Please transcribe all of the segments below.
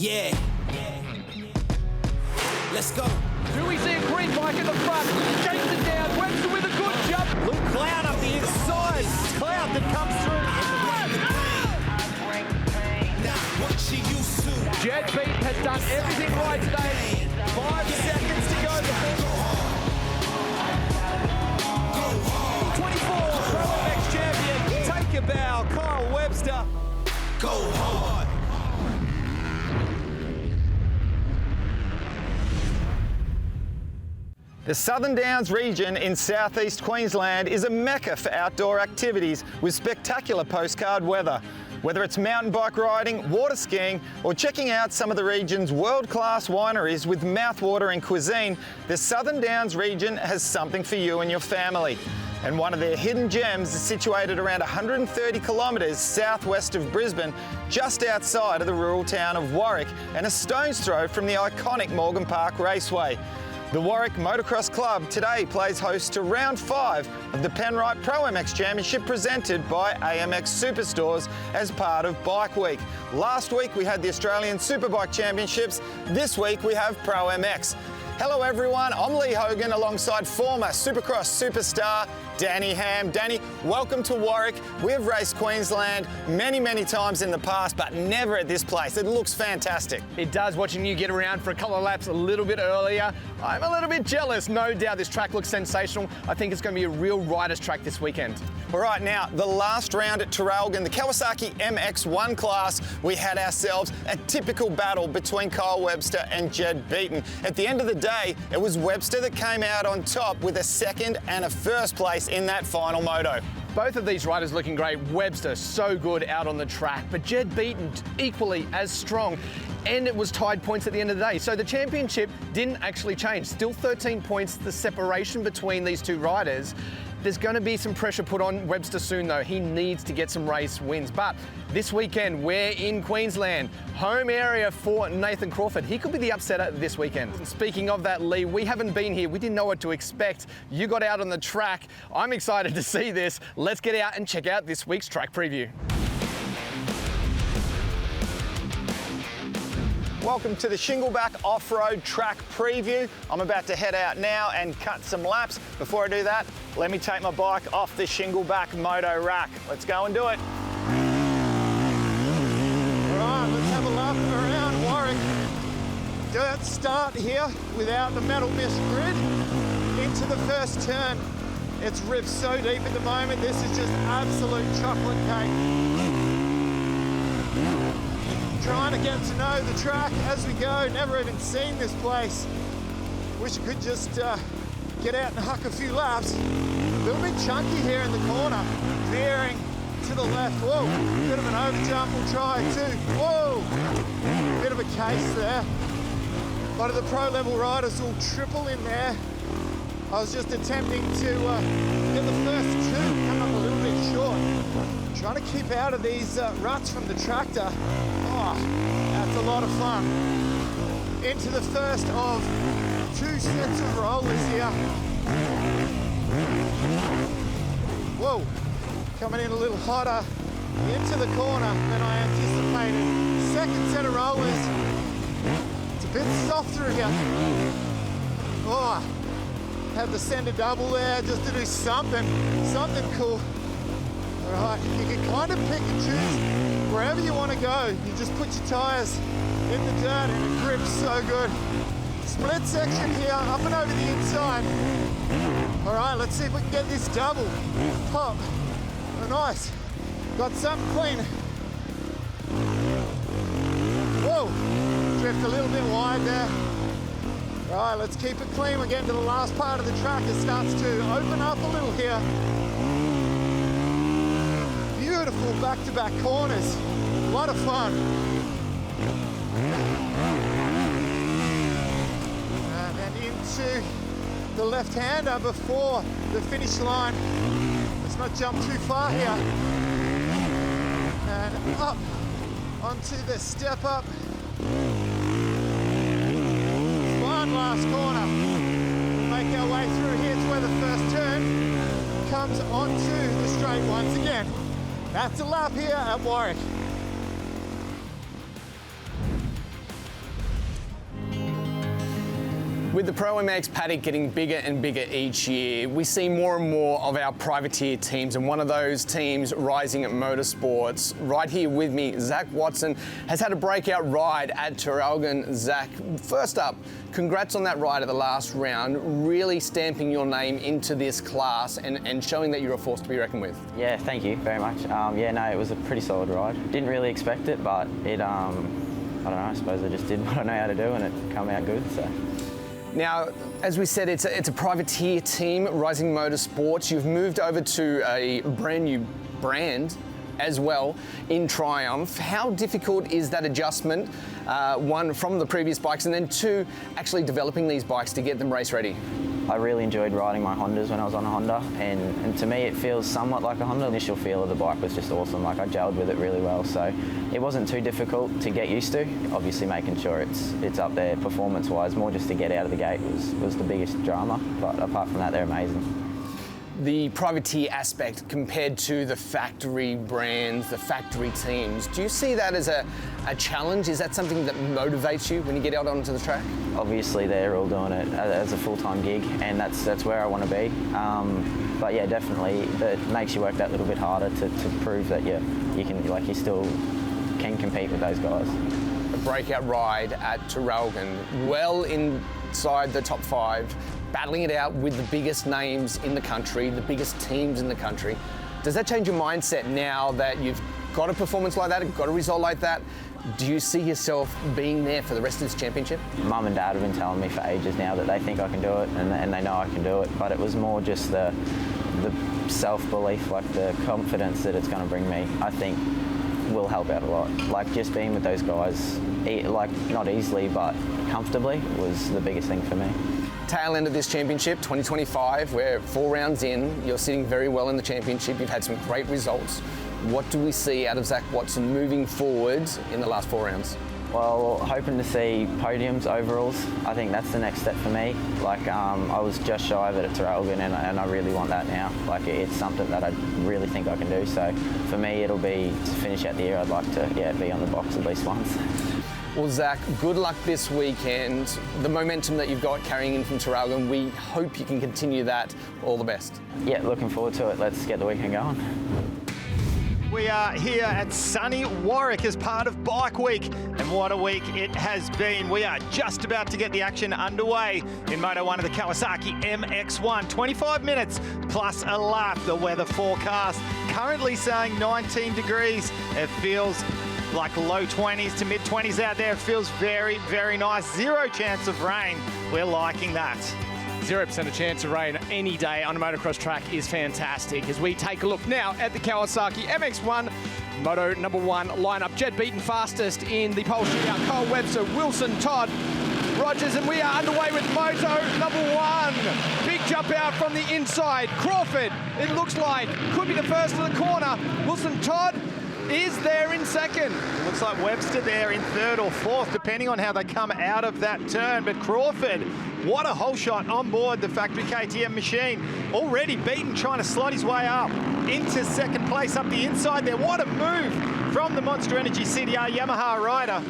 Yeah. Let's go. Do we see a green bike in the front? Shakes it down. Webster with a good jump. Luke Cloud up the inside. Cloud that comes through. What she used to. Jed Beat has done everything right today. 5 seconds to go. 24, ProMX champion. Take a bow, Kyle Webster. Go hard. The Southern Downs region in southeast Queensland is a mecca for outdoor activities with spectacular postcard weather. Whether it's mountain bike riding, water skiing, or checking out some of the region's world-class wineries with mouthwatering cuisine, the Southern Downs region has something for you and your family. And one of their hidden gems is situated around 130 kilometres southwest of Brisbane, just outside of the rural town of Warwick and a stone's throw from the iconic Morgan Park Raceway. The Warwick Motocross Club today plays host to round 5 of the Penrite ProMX Championship presented by AMX Superstores as part of Bike Week. Last week we had the Australian Superbike Championships. This week we have ProMX. Hello everyone, I'm Lee Hogan alongside former Supercross superstar Danny Ham. Danny, welcome to Warwick. We have raced Queensland many times in the past, but never at this place. It looks fantastic. It does, watching you get around for a couple of laps a little bit earlier. I'm a little bit jealous. No doubt this track looks sensational. I think it's going to be a real rider's track this weekend. All right, now, the last round at Traralgon, the Kawasaki MX1 class, we had ourselves a typical battle between Kyle Webster and Jed Beaton. At the end of the day, it was Webster that came out on top with a second and a first place in that final moto. Both of these riders looking great. Webster, so good out on the track, but Jed Beaton equally as strong. And it was tied points at the end of the day. So the championship didn't actually change. Still 13 points, the separation between these two riders. There's going to be some pressure put on Webster soon though. He needs to get some race wins. But this weekend, we're in Queensland. Home area for Nathan Crawford. He could be the upsetter this weekend. Speaking of that, Lee, we haven't been here. We didn't know what to expect. You got out on the track. I'm excited to see this. Let's get out and check out this week's track preview. Welcome to the Shingleback off-road track preview. I'm about to head out now and cut some laps. Before I do that, let me take my bike off the Shingleback moto rack. Let's go and do it. All right, let's have a lap around Warwick. Dirt start here without the metal mist grid. Into the first turn. It's ripped so deep at the moment. This is just absolute chocolate cake. Trying to get to know the track as we go. Never even seen this place. Wish I could just get out and huck a few laps. A little bit chunky here in the corner. Veering to the left. Whoa, bit of an overjump. We'll try too. Whoa, bit of a case there. A lot of the pro level riders will triple in there. I was just attempting to get the first two, come up a little bit short. Trying to keep out of these ruts from the tractor. Oh, that's a lot of fun. Into the first of 2 sets of rollers here. Whoa, coming in a little hotter into the corner than I anticipated. Second set of rollers. It's a bit softer here. Oh, had to send a double there just to do something cool. All right, you can kind of pick and choose wherever you want to go. You just put your tires in the dirt and it grips so good. Split section here, up and over the inside. All right, let's see if we can get this double. Pop. Oh, nice. Got something clean. Whoa, drift a little bit wide there. All right, let's keep it clean. We're getting to the last part of the track. It starts to open up a little here. Beautiful back-to-back corners. A lot of fun. And then into the left-hander before the finish line. Let's not jump too far here. And up onto the step up. One last corner. We'll make our way through here to where the first turn comes onto the straight once again. That's a lap here at Warwick. With the ProMX paddock getting bigger and bigger each year, we see more and more of our privateer teams, and one of those teams, Rising Motorsports. Right here with me, Zach Watson, has had a breakout ride at Traralgon. Zach, first up, congrats on that ride at the last round, really stamping your name into this class and showing that you're a force to be reckoned with. Yeah, thank you very much. Yeah, no, it was a pretty solid ride. Didn't really expect it, but it, I don't know, I suppose I just did what I know how to do and it came out good, so. Now, as we said, it's a privateer team, Rising Motorsports. You've moved over to a brand new brand as well in Triumph. How difficult is that adjustment, one, from the previous bikes, and then two, actually developing these bikes to get them race ready? I really enjoyed riding my Hondas when I was on a Honda, and to me it feels somewhat like a Honda. The initial feel of the bike was just awesome, like I gelled with it really well, so it wasn't too difficult to get used to. Obviously making sure it's up there performance-wise, more just to get out of the gate was the biggest drama, but apart from that, they're amazing. The privateer aspect compared to the factory brands, the factory teams, do you see that as a challenge? Is that something that motivates you when you get out onto the track? Obviously they're all doing it as a full-time gig, and that's where I want to be. But yeah, definitely it makes you work that little bit harder to prove that you can, like, you still can compete with those guys. A breakout ride at Traralgon, well inside the top 5, battling it out with the biggest names in the country, the biggest teams in the country. Does that change your mindset now that you've got a performance like that, got a result like that? Do you see yourself being there for the rest of this championship? Mum and Dad have been telling me for ages now that they think I can do it, and they know I can do it, but it was more just the self-belief, like the confidence that it's going to bring me, I think will help out a lot. Like just being with those guys, like not easily, but comfortably was the biggest thing for me. Tail end of this championship, 2025, we're 4 rounds in, you're sitting very well in the championship, you've had some great results. What do we see out of Zach Watson moving forward in the last 4 rounds? Well, hoping to see podiums, overalls. I think that's the next step for me. Like, I was just shy of it at Traralgon, and I really want that now. Like, it's something that I really think I can do. So for me, it'll be to finish out the year, I'd like to be on the box at least once. Well, Zach, good luck this weekend. The momentum that you've got carrying in from Traralgon, we hope you can continue that. All the best. Yeah, looking forward to it. Let's get the weekend going. We are here at sunny Warwick as part of Bike Week, and what a week it has been. We are just about to get the action underway in Moto1 of the Kawasaki MX1. 25 minutes plus a lap. The weather forecast currently saying 19 degrees. It feels like low 20s to mid 20s out there. It feels very, very nice. Zero chance of rain. We're liking that. 0% a chance of rain any day on a motocross track is fantastic. As we take a look now at the Kawasaki MX1 Moto number 1 lineup. Jed Beaton fastest in the pole shootout. Kyle Webster, Wilson, Todd, Rogers, and we are underway with Moto number 1. Big jump out from the inside. Crawford, it looks like, could be the first to the corner. Wilson, Todd is there in second. Looks like Webster there in third or fourth, depending on how they come out of that turn. But Crawford, what a whole shot on board the factory KTM machine. Already Beaten trying to slot his way up into second place up the inside there. What a move from the Monster Energy CDR Yamaha rider.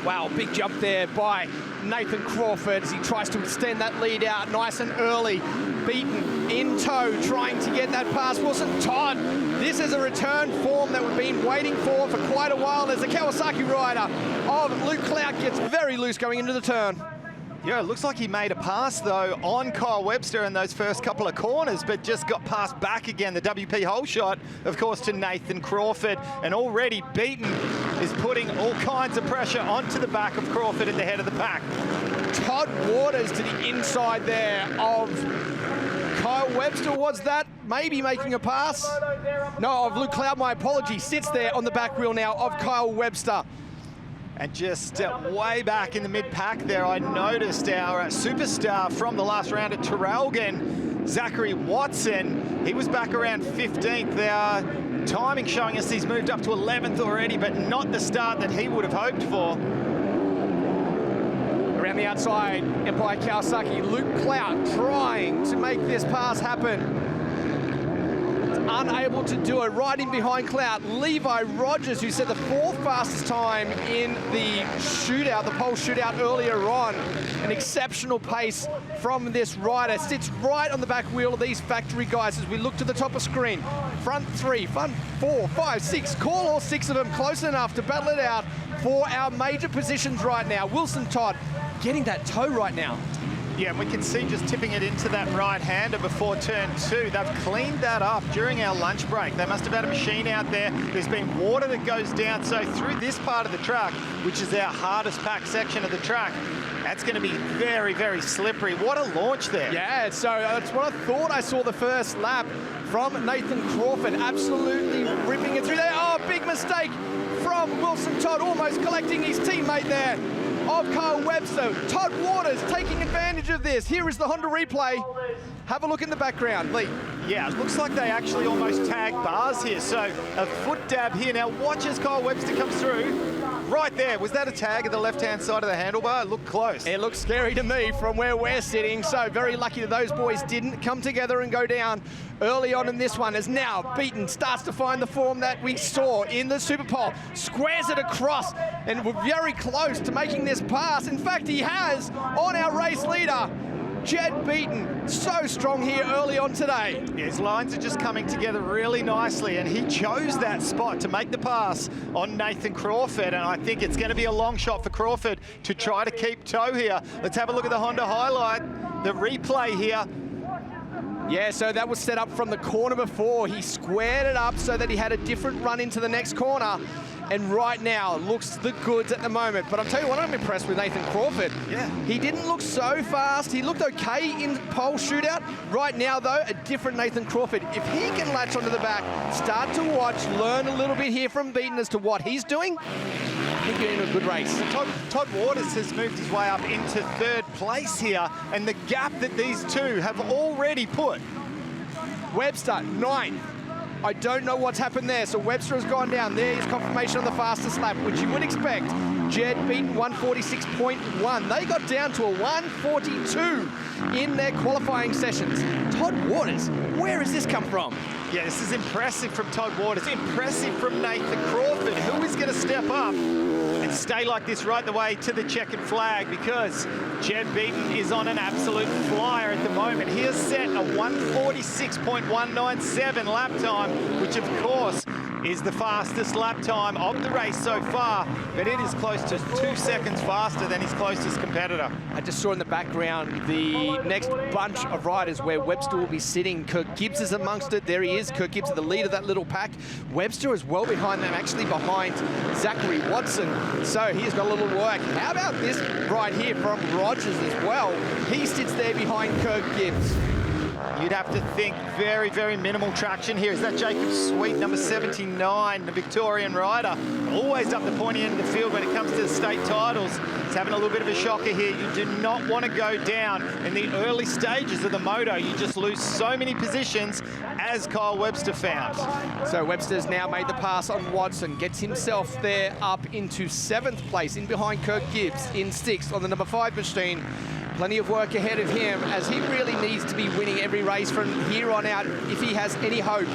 Wow, big jump there by Nathan Crawford as he tries to extend that lead out nice and early. Beaten in tow, trying to get that past Wilson. Todd, this is a return form that we've been waiting for quite a while as the Kawasaki rider of Luke Clout gets very loose going into the turn. Yeah, it looks like he made a pass, though, on Kyle Webster in those first couple of corners, but just got passed back again. The WP hole shot, of course, to Nathan Crawford. And already Beaton is putting all kinds of pressure onto the back of Crawford at the head of the pack. Todd Waters to the inside there of Kyle Webster. Was that maybe making a pass? No, of Luke Cloud, my apologies. Sits there on the back wheel now of Kyle Webster. And just way back in the mid-pack there, I noticed our superstar from the last round at Traralgon, Zachary Watson. He was back around 15th. Their timing showing us he's moved up to 11th already, but not the start that he would have hoped for. Around the outside, by Kawasaki, Luke Clout trying to make this pass happen. It's unable to do it. Right in behind Clout, Levi Rogers, who set the 4th fastest time in the shootout, the pole shootout earlier on. An exceptional pace from this rider. Sits right on the back wheel of these factory guys as we look to the top of screen. Front 3, front 4, 5, 6. Call all 6 of them close enough to battle it out for our major positions right now. Wilson Todd getting that toe right now. Yeah, and we can see just tipping it into that right-hander before turn 2. They've cleaned that up during our lunch break. They must have had a machine out there. There's been water that goes down. So through this part of the track, which is our hardest packed section of the track, that's going to be very, very slippery. What a launch there. Yeah, so that's what I thought I saw the first lap from Nathan Crawford. Absolutely ripping it through there. Oh, big mistake from Wilson Todd, almost collecting his teammate there of Kyle Webster. Todd Waters taking advantage of this. Here is the Honda replay. Have a look in the background, Lee. Yeah, it looks like they actually almost tagged bars here. So a foot dab here. Now watch as Kyle Webster comes through. Right there, was that a tag at the left-hand side of the handlebar? It looked close. It looks scary to me from where we're sitting. So very lucky that those boys didn't come together and go down early on in this one, as now Beaton starts to find the form that we saw in the Super Pole. Squares it across, and we're very close to making this pass. In fact, he has on our race leader, Jed Beaton, so strong here early on today. Yeah, his lines are just coming together really nicely, and he chose that spot to make the pass on Nathan Crawford, and I think it's going to be a long shot for Crawford to try to keep toe here. Let's have a look at the Honda highlight, the replay here. Yeah, so that was set up from the corner before. He squared it up so that he had a different run into the next corner. And right now, looks the goods at the moment. But I'll tell you what, I'm impressed with Nathan Crawford. Yeah. He didn't look so fast. He looked okay in pole shootout. Right now, though, a different Nathan Crawford. If he can latch onto the back, start to watch, learn a little bit here from Beaton as to what he's doing, I think you're in a good race. Todd Waters has moved his way up into 3rd place here, and the gap that these two have already put. Webster, 9th. I don't know what's happened there. So Webster has gone down. There's confirmation on the fastest lap, which you would expect. Jed Beaton, 146.1. They got down to a 142 in their qualifying sessions. Todd Waters, where has this come from? Yeah, this is impressive from Todd Waters. Impressive from Nathan Crawford. Who is going to step up and stay like this right the way to the checkered flag, because Jed Beaton is on an absolute flyer at the moment. He has set a 146.197 lap time, which of course is the fastest lap time of the race so far, but it is close to 2 seconds faster than his closest competitor. I just saw in the background the next bunch of riders where Webster will be sitting. Kirk Gibbs is amongst it. There he is. Kirk Gibbs is the leader of that little pack. Webster is well behind them, actually behind Zachary Watson. So he's got a little work. How about this right here from Rogers as well? He sits there behind Kirk Gibbs. You'd have to think very, very minimal traction here. Is that Jacob Sweet, number 79, the Victorian rider? Always up the pointy end of the field when it comes to the state titles. He's having a little bit of a shocker here. You do not want to go down in the early stages of the moto. You just lose so many positions, as Kyle Webster found. So Webster's now made the pass on Watson, gets himself there up into 7th place, in behind Kirk Gibbs, in 6th on the number 5 machine. Plenty of work ahead of him, as he really needs to be winning every race from here on out if he has any hope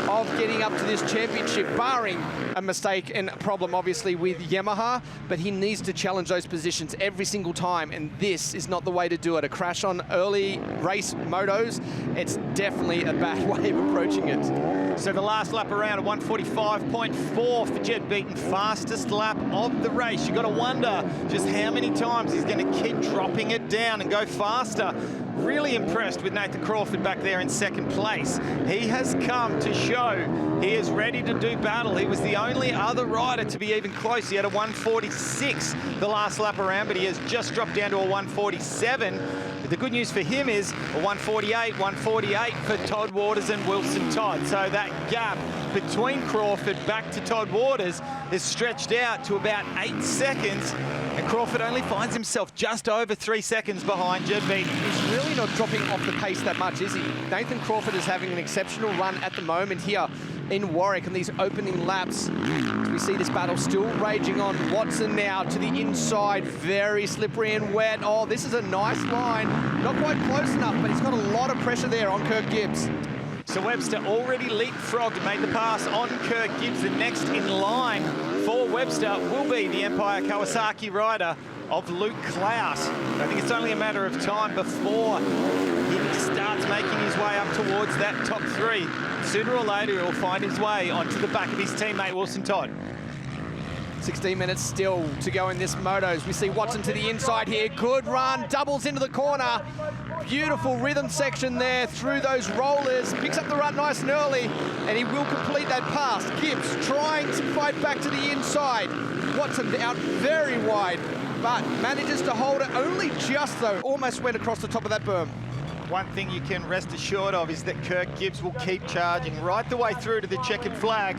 of getting up to this championship, barring a mistake and a problem obviously with Yamaha, but he needs to challenge those positions every single time, and this is not the way to do it. A crash on early race motos, it's definitely a bad way of approaching it. So the last lap around, a 145.4 for Jed Beaton, fastest lap of the race. You got to wonder just how many times he's going to keep dropping it down and go faster. Really impressed with Nathan Crawford back there in 2nd place. He has come to show he is ready to do battle. He was the only other rider to be even close. He had a 146 the last lap around, but he has just dropped down to a 147. But the good news for him is a 148 for Todd Waters and Wilson Todd. So that gap between Crawford back to Todd Waters is stretched out to about 8 seconds. And Crawford only finds himself just over 3 seconds behind Jed Beaton. He's really not dropping off the pace that much, is he? Nathan Crawford is having an exceptional run at the moment here in Warwick in these opening laps. We see this battle still raging on. Watson now to the inside, very slippery and wet. Oh, this is a nice line. Not quite close enough, but he's got a lot of pressure there on Kirk Gibbs. So Webster already leapfrogged and made the pass on Kirk Gibbs. The next in line for Webster will be the Empire Kawasaki rider of Luke Clout. I think it's only a matter of time before he starts making his way up towards that top three. Sooner or later, he'll find his way onto the back of his teammate, Wilson Todd. 16 minutes still to go in this motos. We see Watson to the inside here. Good run, doubles into the corner. Beautiful rhythm section there through those rollers. Picks up the run nice and early, and he will complete that pass. Gibbs trying to fight back to the inside. Watson out very wide, but manages to hold it only just though. Almost went across the top of that berm. One thing you can rest assured of is that Kirk Gibbs will keep charging right the way through to the checkered flag.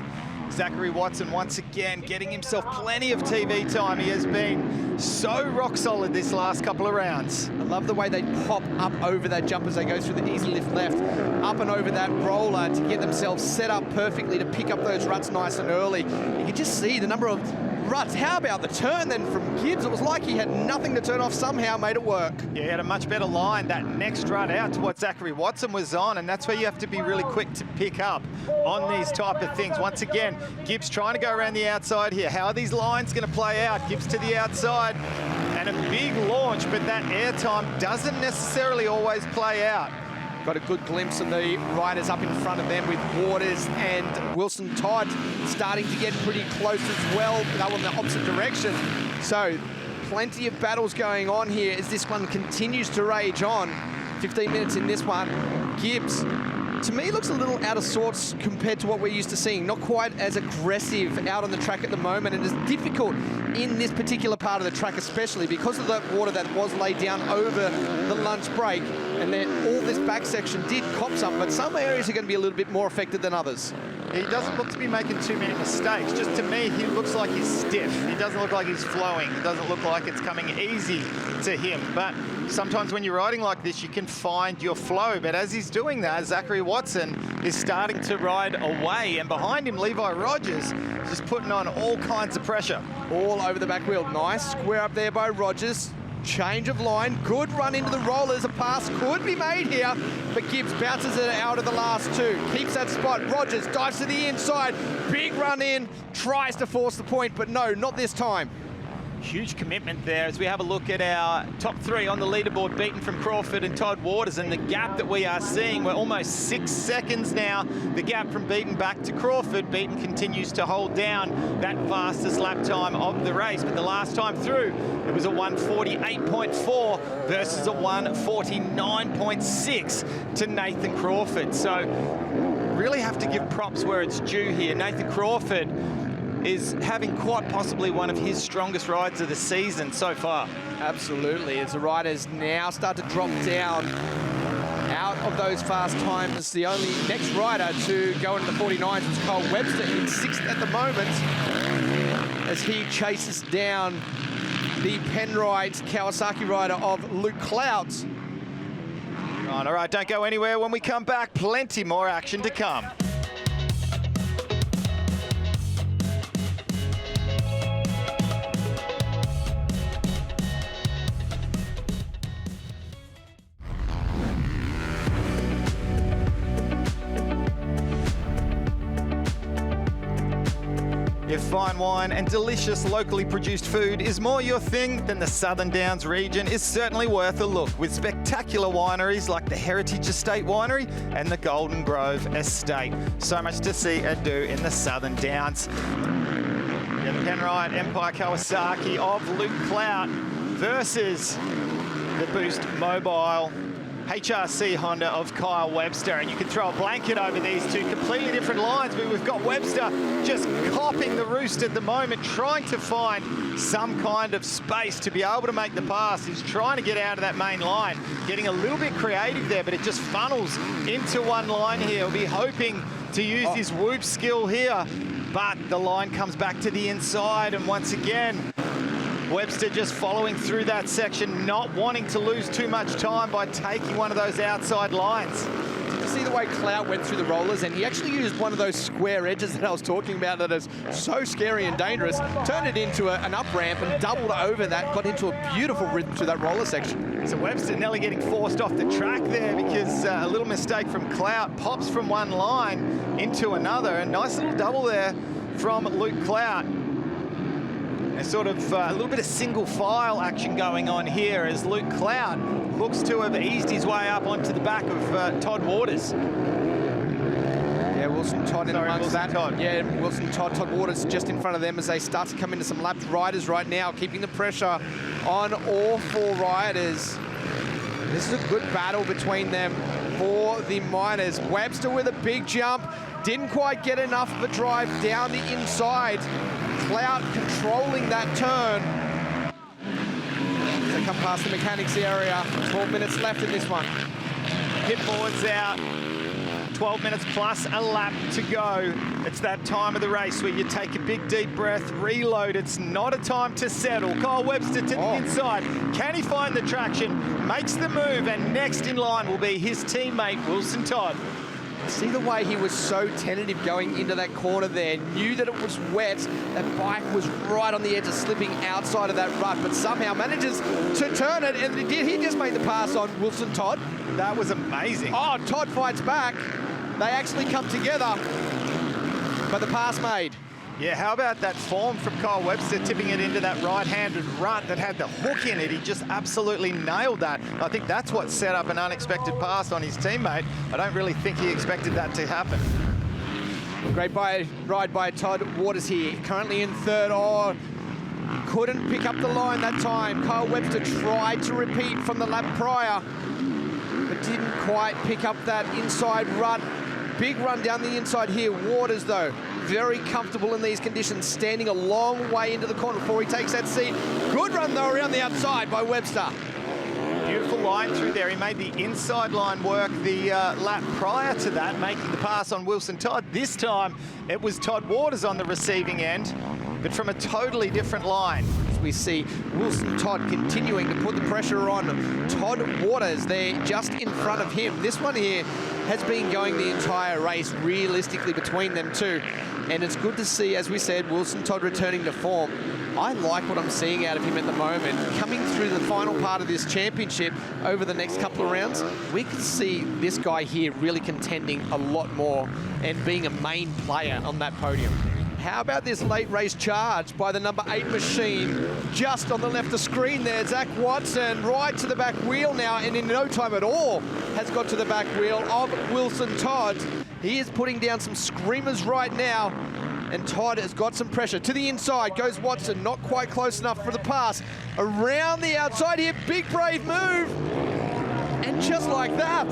Zachary Watson once again getting himself plenty of TV time. He has been so rock solid this last couple of rounds. I love the way they pop up over that jump as they go through the easy lift left, up and over that roller to get themselves set up perfectly to pick up those ruts nice and early. You can just see the number of ruts. How about the turn then from Gibbs? It was like he had nothing to turn off, somehow made it work. Yeah, he had a much better line that next rut out to what Zachary Watson was on, and that's where you have to be really quick to pick up on these type of things. Once again, Gibbs trying to go around the outside here. How are these lines going to play out? Gibbs to the outside, and a big launch, but that air time doesn't necessarily always play out. Got a good glimpse of the riders up in front of them with Waters and Wilson Todd starting to get pretty close as well. They were in the opposite direction. So plenty of battles going on here as this one continues to rage on. 15 minutes in this one. Gibbs, to me, looks a little out of sorts compared to what we're used to seeing. Not quite as aggressive out on the track at the moment, and it's difficult in this particular part of the track, especially because of that water that was laid down over the lunch break. And then all this back section did cop some, but some areas are going to be a little bit more affected than others. He doesn't look to be making too many mistakes. Just to me, he looks like he's stiff. He doesn't look like he's flowing. It doesn't look like it's coming easy to him. But sometimes when you're riding like this, you can find your flow. But as he's doing that, Zachary Watson is starting to ride away. And behind him, Levi Rogers just putting on all kinds of pressure. All over the back wheel. Nice square up there by Rogers. Change of line, good run into the rollers. A pass could be made here, but Gibbs bounces it out of the last two. Keeps that spot. Rogers dives to the inside. Big run in, tries to force the point, but no, not this time. Huge commitment there as we have a look at our top three on the leaderboard, beaten from Crawford and Todd Waters, and the gap that we are seeing, we're almost 6 seconds now. The gap from Beaton back to Crawford. Beaton continues to hold down that fastest lap time of the race, but the last time through, it was a 1:48.4 versus a 1:49.6 to Nathan Crawford. So really have to give props where it's due here. Nathan Crawford is having quite possibly one of his strongest rides of the season so far. Absolutely, as the riders now start to drop down out of those fast times. The only next rider to go into the 49s is Kyle Webster in 6th at the moment as he chases down the Penrite Kawasaki rider of Luke Clout. All right, don't go anywhere. When we come back, plenty more action to come. If fine wine and delicious locally produced food is more your thing, then the Southern Downs region is certainly worth a look, with spectacular wineries like the Heritage Estate Winery and the Golden Grove Estate. So much to see and do in the Southern Downs. Yeah, the Penrite Empire Kawasaki of Luke Clout versus the Boost Mobile HRC Honda of Kyle Webster, and you can throw a blanket over these two completely different lines, but we've got Webster just copping the roost at the moment, trying to find some kind of space to be able to make the pass. He's trying to get out of that main line, getting a little bit creative there, but it just funnels into one line here. He'll be hoping to use his whoop skill here, but the line comes back to the inside, and once again, Webster just following through that section, not wanting to lose too much time by taking one of those outside lines to you see the way Clout went through the rollers, and he actually used one of those square edges that I was talking about that is so scary and dangerous, turned it into an up ramp and doubled over that, got into a beautiful rhythm through that roller section. So Webster nearly getting forced off the track there because a little mistake from Clout, pops from one line into another. A nice little double there from Luke Clout. And sort of a little bit of single file action going on here as Luke Clout looks to have eased his way up onto the back of Todd Waters. Yeah, Wilson Todd in amongst that. Todd. Yeah, Wilson Todd Waters just in front of them as they start to come into some lapped riders right now, keeping the pressure on all four riders. This is a good battle between them for the minors. Webster with a big jump, didn't quite get enough of a drive down the inside. Clout controlling that turn. They come past the mechanics area. 12 minutes left in this one. Pit board's out. 12 minutes plus a lap to go. It's that time of the race where you take a big deep breath, reload. It's not a time to settle. Kyle Webster to the inside. Can he find the traction? Makes the move, and next in line will be his teammate, Wilson Todd. See the way he was so tentative going into that corner there. Knew that it was wet. That bike was right on the edge of slipping outside of that rut, but somehow manages to turn it, and he just made the pass on Wilson Todd. That was amazing. Oh, Todd fights back. They actually come together, but the pass made. Yeah, how about that form from Kyle Webster, tipping it into that right-handed rut that had the hook in it. He just absolutely nailed that. I think that's what set up an unexpected pass on his teammate. I don't really think he expected that to happen. Great ride by Todd Waters here, currently in third. Oh, couldn't pick up the line that time. Kyle Webster tried to repeat from the lap prior, but didn't quite pick up that inside rut. Big run down the inside here. Waters, though, very comfortable in these conditions, standing a long way into the corner before he takes that seat. Good run, though, around the outside by Webster. Beautiful line through there. He made the inside line work the lap prior to that, making the pass on Wilson Todd. This time, it was Todd Waters on the receiving end, but from a totally different line. We see Wilson Todd continuing to put the pressure on Todd Waters there just in front of him. This one here has been going the entire race realistically between them two. And it's good to see, as we said, Wilson Todd returning to form. I like what I'm seeing out of him at the moment. Coming through the final part of this championship over the next couple of rounds, we can see this guy here really contending a lot more and being a main player on that podium. How about this late race charge by the number 8 machine just on the left of screen there? Zach Watson right to the back wheel now, and in no time at all has got to the back wheel of Wilson Todd. He is putting down some screamers right now, and Todd has got some pressure. To the inside goes Watson, not quite close enough for the pass. Around the outside here, big brave move, and just like that.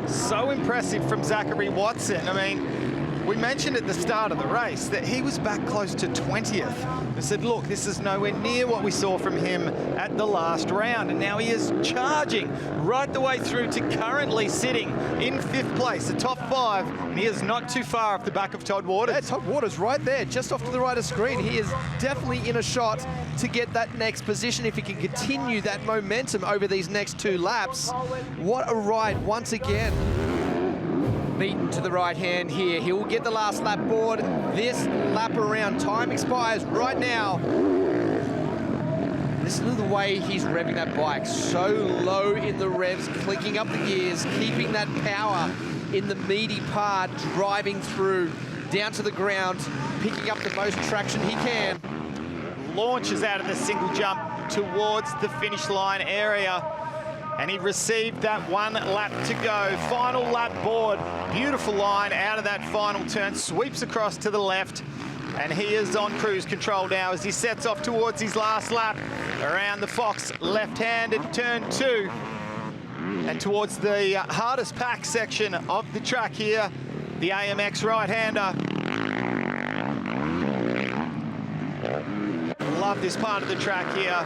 So impressive from Zachary Watson. I mean, we mentioned at the start of the race that he was back close to 20th. We said, look, this is nowhere near what we saw from him at the last round. And now he is charging right the way through to currently sitting in 5th place, the top 5. And he is not too far off the back of Todd Waters. Yeah, Todd Waters right there, just off to the right of screen. He is definitely in a shot to get that next position if he can continue that momentum over these next 2 laps. What a ride once again. Beaten to the right hand here. He will get the last lap board. This lap around. Time expires right now. Listen to the way he's revving that bike. So low in the revs, clicking up the gears, keeping that power in the meaty part, driving through, down to the ground, picking up the most traction he can. Launches out of the single jump towards the finish line area. And he received that 1 lap to go. Final lap board. Beautiful line out of that final turn. Sweeps across to the left. And he is on cruise control now as he sets off towards his last lap around the Fox left-handed turn 2. And towards the hardest pack section of the track here, the AMX right-hander. Love this part of the track here.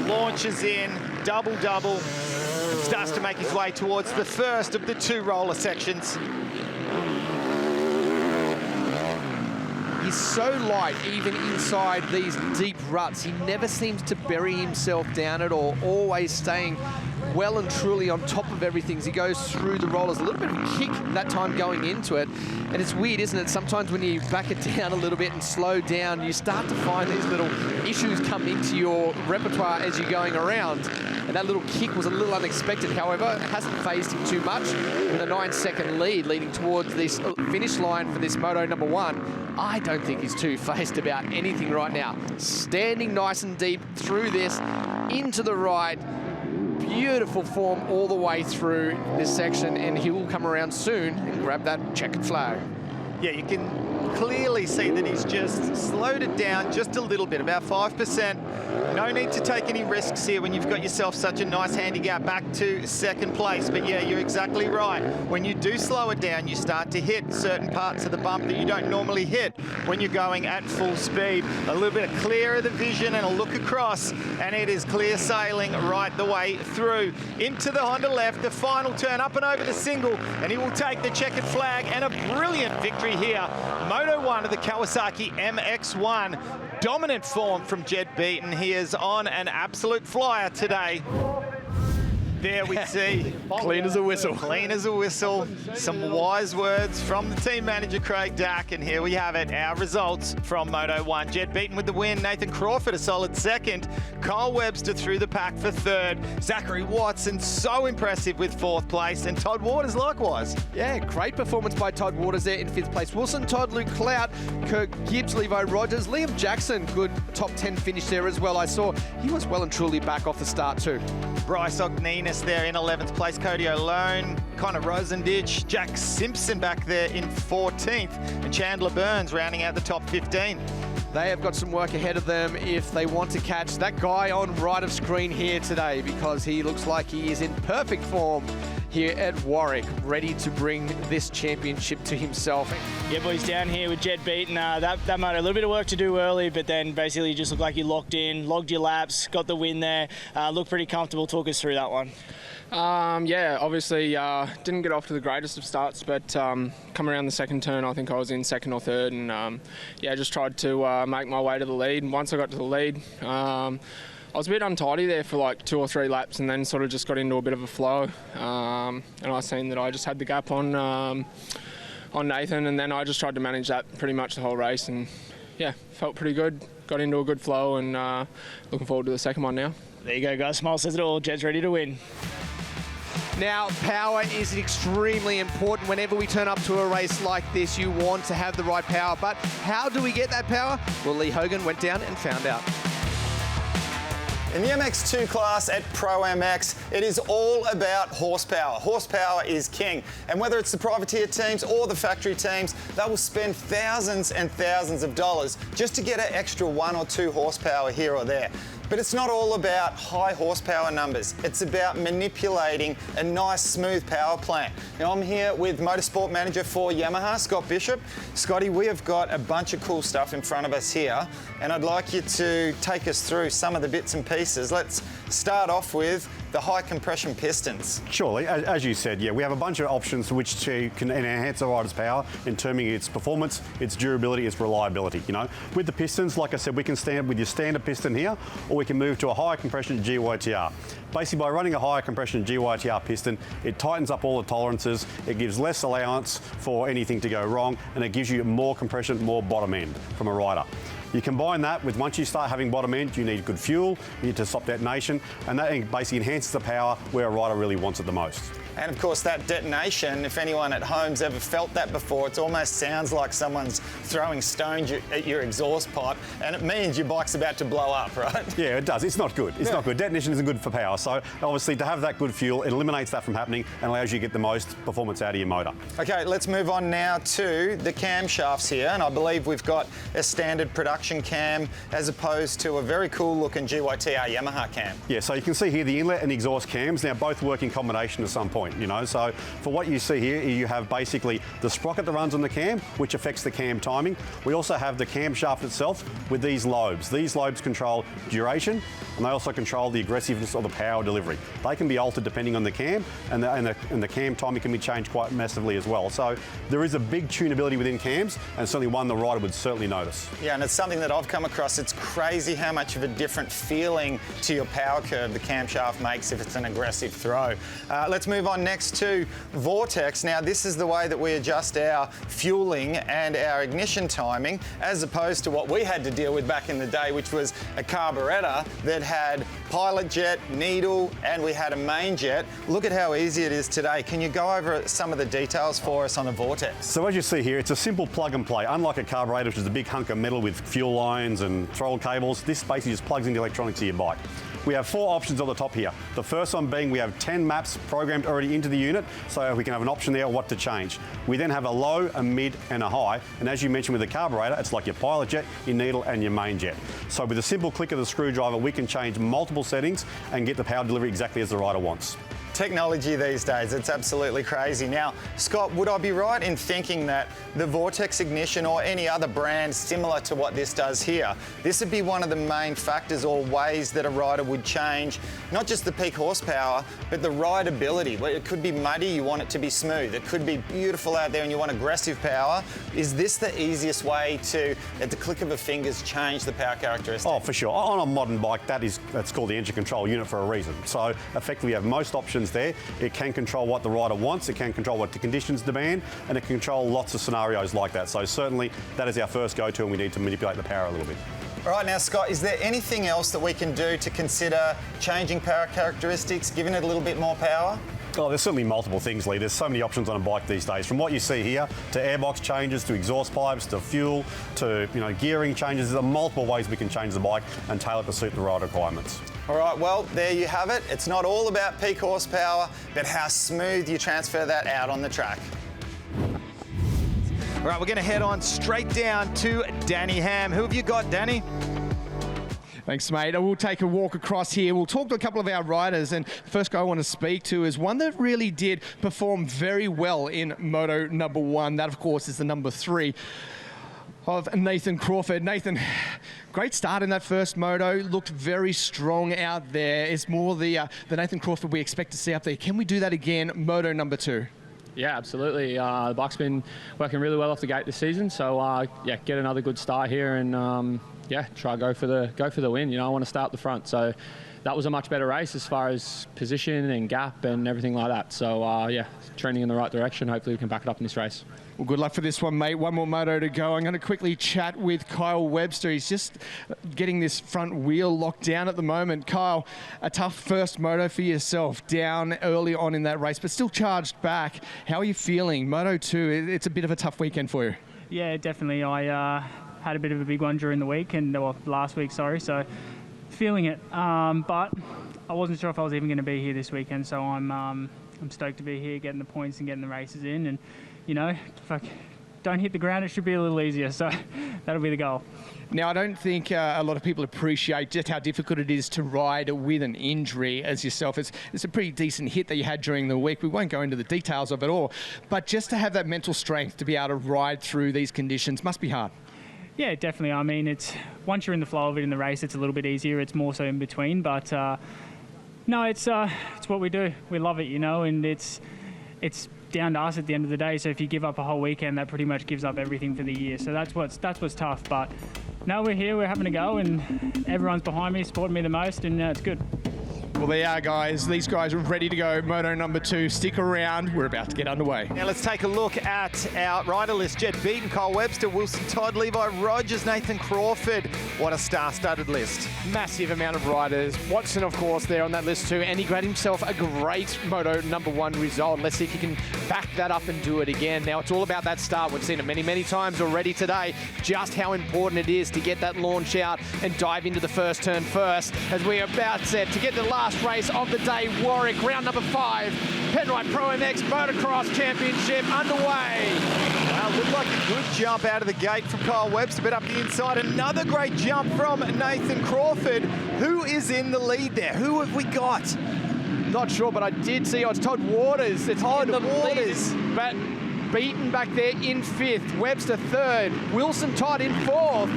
Launches in, double-double, and starts to make his way towards the first of the 2 roller sections. He's so light, even inside these deep ruts. He never seems to bury himself down at all, always staying well and truly on top of everything as he goes through the rollers. A little bit of a kick that time going into it. And it's weird, isn't it? Sometimes when you back it down a little bit and slow down, you start to find these little issues come into your repertoire as you're going around. And that little kick was a little unexpected. However, it hasn't phased him too much with a 9-second lead leading towards this finish line for this Moto number 1. I don't think he's too phased about anything right now. Standing nice and deep through this, into the right. Beautiful form all the way through this section, and he will come around soon and grab that checkered flag. Yeah, you can clearly see that he's just slowed it down just a little bit, about 5%. No need to take any risks here when you've got yourself such a nice handicap back to second place. But yeah, you're exactly right. When you do slow it down, you start to hit certain parts of the bump that you don't normally hit when you're going at full speed. A little bit of clear of the vision and a look across, and it is clear sailing right the way through. Into the Honda left, the final turn, up and over the single, and he will take the checkered flag, and a brilliant victory here. Moto1 of the Kawasaki MX1. Dominant form from Jed Beaton. He is on an absolute flyer today. There we see. Clean as a whistle. Clean as a whistle. Some wise words from the team manager, Craig Dack. And here we have it, our results from Moto1. Jed Beaton with the win. Nathan Crawford a solid second. Kyle Webster through the pack for third. Zachary Watson so impressive with fourth place. And Todd Waters likewise. Yeah, great performance by Todd Waters there in fifth place. Wilson Todd, Luke Clout, Kirk Gibbs, Levi Rogers, Liam Jackson, good top 10 finish there as well. I saw he was well and truly back off the start too. Bryce Ogninas there in 11th place, Cody O'Lone, Connor Rosenditch, Jack Simpson back there in 14th, and Chandler Burns rounding out the top 15. They have got some work ahead of them if they want to catch that guy on right of screen here today, because he looks like he is in perfect form here at Warwick, ready to bring this championship to himself. Yeah, boys, down here with Jed Beaton. That might have a little bit of work to do early, but then basically you just looked like you locked in, logged your laps, got the win there, looked pretty comfortable. Talk us through that one. Yeah, obviously didn't get off to the greatest of starts, but come around the second turn, I think I was in second or third, and yeah, just tried to make my way to the lead. And once I got to the lead, I was a bit untidy there for like 2 or 3 laps, and then sort of just got into a bit of a flow. And I seen that I just had the gap on Nathan, and then I just tried to manage that pretty much the whole race, and yeah, felt pretty good. Got into a good flow, and looking forward to the second one now. There you go, guys. Smile says it all. Jed's ready to win. Now, power is extremely important. Whenever we turn up to a race like this, you want to have the right power. But how do we get that power? Well, Lee Hogan went down and found out. In the MX2 class at ProMX, it is all about horsepower. Horsepower is king. And whether it's the privateer teams or the factory teams, they will spend thousands and thousands of dollars just to get an extra 1 or 2 horsepower here or there. But it's not all about high horsepower numbers. It's about manipulating a nice, smooth power plant. Now, I'm here with Motorsport Manager for Yamaha, Scott Bishop. Scotty, we have got a bunch of cool stuff in front of us here, and I'd like you to take us through some of the bits and pieces. Let's start off with the high compression pistons. Surely, as you said, yeah, we have a bunch of options which can enhance a rider's power in terms of its performance, its durability, its reliability. You know, with the pistons, like I said, we can stand with your standard piston here, or we can move to a high compression GYTR. Basically, by running a higher compression GYTR piston, it tightens up all the tolerances, it gives less allowance for anything to go wrong, and it gives you more compression, more bottom end from a rider. You combine that with, once you start having bottom end, you need good fuel, you need to stop detonation, and that basically enhances the power where a rider really wants it the most. And of course, that detonation, if anyone at home's ever felt that before, it almost sounds like someone's throwing stones at your exhaust pipe, and it means your bike's about to blow up, right? Yeah, it does. It's not good. It's not good. Detonation isn't good for power. So obviously, to have that good fuel, it eliminates that from happening and allows you to get the most performance out of your motor. Okay, let's move on now to the camshafts here, and I believe we've got a standard production cam as opposed to a very cool looking GYTR Yamaha cam. Yeah, so you can see here the inlet and exhaust cams now both work in combination at some point. point, you know. So for what you see here, you have basically the sprocket that runs on the cam, which affects the cam timing. We also have the camshaft itself with these lobes. These lobes control duration, and they also control the aggressiveness of the power delivery. They can be altered depending on the cam, and the cam timing can be changed quite massively as well. So there is a big tunability within cams, and certainly one the rider would certainly notice. Yeah, and it's something that I've come across. It's crazy how much of a different feeling to your power curve the camshaft makes if it's an aggressive throw. Let's move on next to Vortex. Now, this is the way that we adjust our fueling and our ignition timing, as opposed to what we had to deal with back in the day, which was a carburettor that had pilot jet, needle, and we had a main jet. Look at how easy it is today. Can you go over some of the details for us on the Vortex? So as you see here, it's a simple plug and play. Unlike a carburetor, which is a big hunk of metal with fuel lines and throttle cables, this basically just plugs into electronics of your bike. We have 4 options on the top here. The first one being we have 10 maps programmed already into the unit, so we can have an option there what to change. We then have a low, a mid and a high, and as you mentioned with the carburetor, it's like your pilot jet, your needle and your main jet. So with a simple click of the screwdriver, we can change multiple settings and get the power delivery exactly as the rider wants. Technology these days, it's absolutely crazy. Now, Scott, would I be right in thinking that the Vortex ignition or any other brand similar to what this does here, this would be one of the main factors or ways that a rider would change not just the peak horsepower, but the rideability? It could be muddy, you want it to be smooth. It could be beautiful out there and you want aggressive power. Is this the easiest way to, at the click of a fingers, change the power characteristics? Oh, for sure. On a modern bike, that's called the engine control unit for a reason. So effectively you have most options there. It can control what the rider wants, it can control what the conditions demand, and it can control lots of scenarios like that. So certainly that is our first go-to, and we need to manipulate the power a little bit. All right, now, Scott, is there anything else that we can do to consider changing power characteristics, giving it a little bit more power? Oh, there's certainly multiple things, Lee. There's so many options on a bike these days. From what you see here, to airbox changes, to exhaust pipes, to fuel, to gearing changes. There are multiple ways we can change the bike and tailor it to suit the rider requirements. All right, well, there you have it. It's not all about peak horsepower, but how smooth you transfer that out on the track. All right, we're going to head on straight down to Danny Ham. Who have you got, Danny? Thanks, mate. We'll take a walk across here. We'll talk to a couple of our riders, and the first guy I want to speak to is one that really did perform very well in Moto number 1. That, of course, is the number 3 of Nathan Crawford. Nathan, great start in that first moto. Looked very strong out there. It's more the Nathan Crawford we expect to see up there. Can we do that again, Moto number 2? Yeah, absolutely. The bike's been working really well off the gate this season, so yeah, get another good start here and yeah, try go for the win. I want to start the front, so that was a much better race as far as position and gap and everything like that. So yeah, trending in the right direction. Hopefully we can back it up in this race. Well, good luck for this one, mate. One more moto to go. I'm going to quickly chat with Kyle Webster. He's just getting this front wheel locked down at the moment. Kyle, a tough first moto for yourself, down early on in that race, but still charged back. How are you feeling? Moto 2, it's a bit of a tough weekend for you. Yeah, definitely. I had a bit of a big one during the week, last week, sorry, so feeling it. But I wasn't sure if I was even going to be here this weekend, so I'm stoked to be here, getting the points and getting the races in, and if I don't hit the ground, it should be a little easier, so that'll be the goal. Now, I don't think a lot of people appreciate just how difficult it is to ride with an injury as yourself. It's a pretty decent hit that you had during the week. We won't go into the details of it all, but just to have that mental strength to be able to ride through these conditions must be hard. Yeah, definitely. I mean, it's once you're in the flow of it in the race, it's a little bit easier. It's more so in between, but no, it's what we do. We love it, and it's down to us at the end of the day. So if you give up a whole weekend, that pretty much gives up everything for the year. So that's what's tough. But no, we're here, we're having a go, and everyone's behind me, supporting me the most, and it's good. Well, there you are, guys. These guys are ready to go. Moto number 2. Stick around. We're about to get underway. Now let's take a look at our rider list. Jed Beaton, Kyle Webster, Wilson Todd, Levi Rogers, Nathan Crawford. What a star-studded list. Massive amount of riders. Watson, of course, there on that list too. And he got himself a great Moto number 1 result. Let's see if he can back that up and do it again. Now, it's all about that start. We've seen it many, many times already today, just how important it is to get that launch out and dive into the first turn first, as we are about set to get the last race of the day. Warwick, round number 5, Penrite ProMX Motocross Championship underway. Well, looked like a good jump out of the gate from Kyle Webster, but up the inside, another great jump from Nathan Crawford. Who is in the lead there? Who have we got? Not sure, but I did see it's Todd Waters. It's Todd in the Waters. lead, but beaten back there in 5th. Webster 3rd. Wilson Todd in 4th.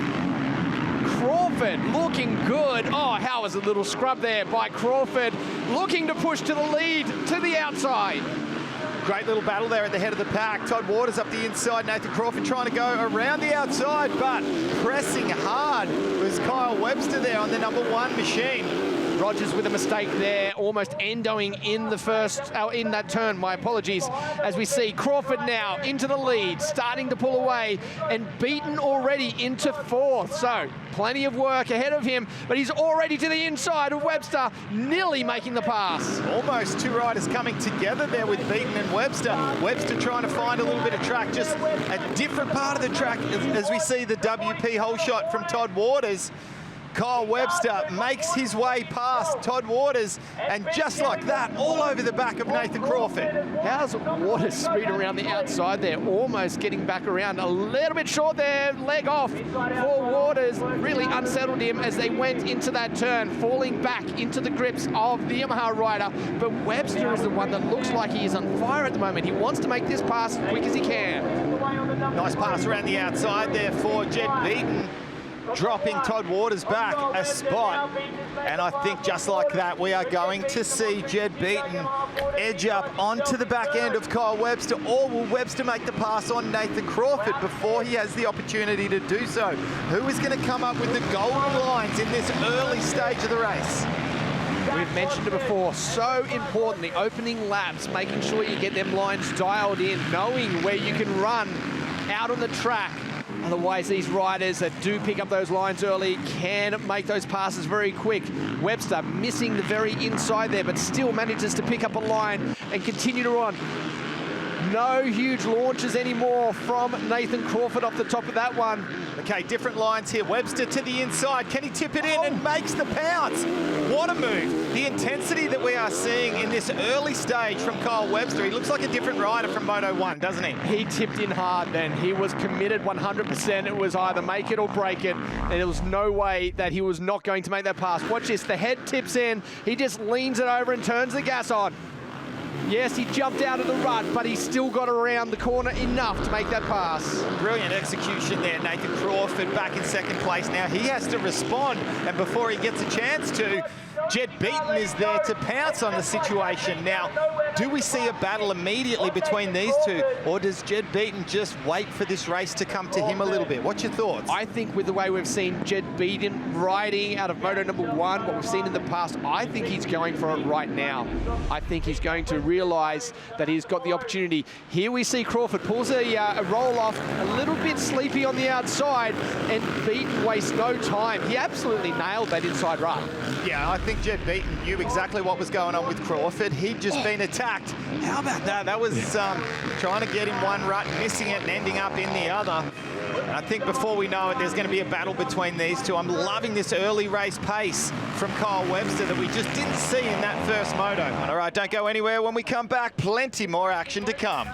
Crawford looking good. Oh, how was a little scrub there by Crawford, looking to push to the lead, to the outside. Great little battle there at the head of the pack. Todd Waters up the inside. Nathan Crawford trying to go around the outside, but pressing hard was Kyle Webster there on the #1 machine. Rogers with a mistake there, almost endoing in the first, in that turn, my apologies, as we see Crawford now into the lead, starting to pull away and beaten already into 4th. So plenty of work ahead of him, but he's already to the inside of Webster, nearly making the pass. Almost two riders coming together there with Beaton and Webster. Webster trying to find a little bit of track, just a different part of the track as we see the WP hole shot from Todd Waters. Kyle Webster makes his way past Todd Waters, and just like that, all over the back of Nathan Crawford. How's Waters speed around the outside there, almost getting back around a little bit short there, leg off for Waters, really unsettled him as they went into that turn, falling back into the grips of the Yamaha rider. But Webster is the one that looks like he is on fire at the moment. He wants to make this pass as quick as he can. Nice pass around the outside there for Jed Beaton, dropping Todd Waters back a spot. And I think just like that, we are going to see Jed Beaton edge up onto the back end of Kyle Webster, or will Webster make the pass on Nathan Crawford before he has the opportunity to do so? Who is going to come up with the golden lines in this early stage of the race? We've mentioned it before, so important, the opening laps, making sure you get them lines dialed in, knowing where you can run out on the track. Otherwise, these riders that do pick up those lines early can make those passes very quick. Webster missing the very inside there, but still manages to pick up a line and continue to run. No huge launches anymore from Nathan Crawford off the top of that one. Okay, different lines here. Webster to the inside. Can he tip it in and makes the pounce? What a move. The intensity that we are seeing in this early stage from Kyle Webster. He looks like a different rider from Moto1, doesn't he? He tipped in hard then. He was committed 100%. It was either make it or break it. And there was no way that he was not going to make that pass. Watch this. The head tips in. He just leans it over and turns the gas on. Yes, he jumped out of the rut, but he still got around the corner enough to make that pass. Brilliant execution there. Nathan Crawford back in second place now. He has to respond, and before he gets a chance to, Jed Beaton is there to pounce on the situation. Now, do we see a battle immediately between these two, or does Jed Beaton just wait for this race to come to him a little bit? What's your thoughts? I think with the way we've seen Jed Beaton riding out of Moto #1, what we've seen in the past, I think he's going for it right now. I think he's going to realise that he's got the opportunity. Here we see Crawford pulls a roll off, a little bit sleepy on the outside, and Beaton wastes no time. He absolutely nailed that inside rut. Yeah, I think Jed Beaton knew exactly what was going on with Crawford. He'd just been attacked. How about that? That was trying to get in one rut, missing it and ending up in the other. And I think before we know it, there's going to be a battle between these two. I'm loving this early race pace from Kyle Webster that we just didn't see in that first moto. All right, don't go anywhere. When we come back, plenty more action to come.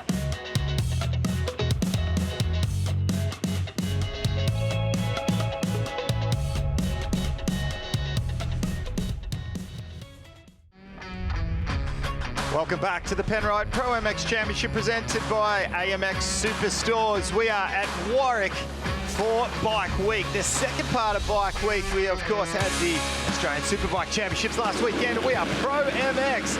Welcome back to the Penrite ProMX Championship presented by AMX Superstores. We are at Warwick for Bike Week. The second part of Bike Week, we of course had the Australian Superbike Championships last weekend. We are ProMX.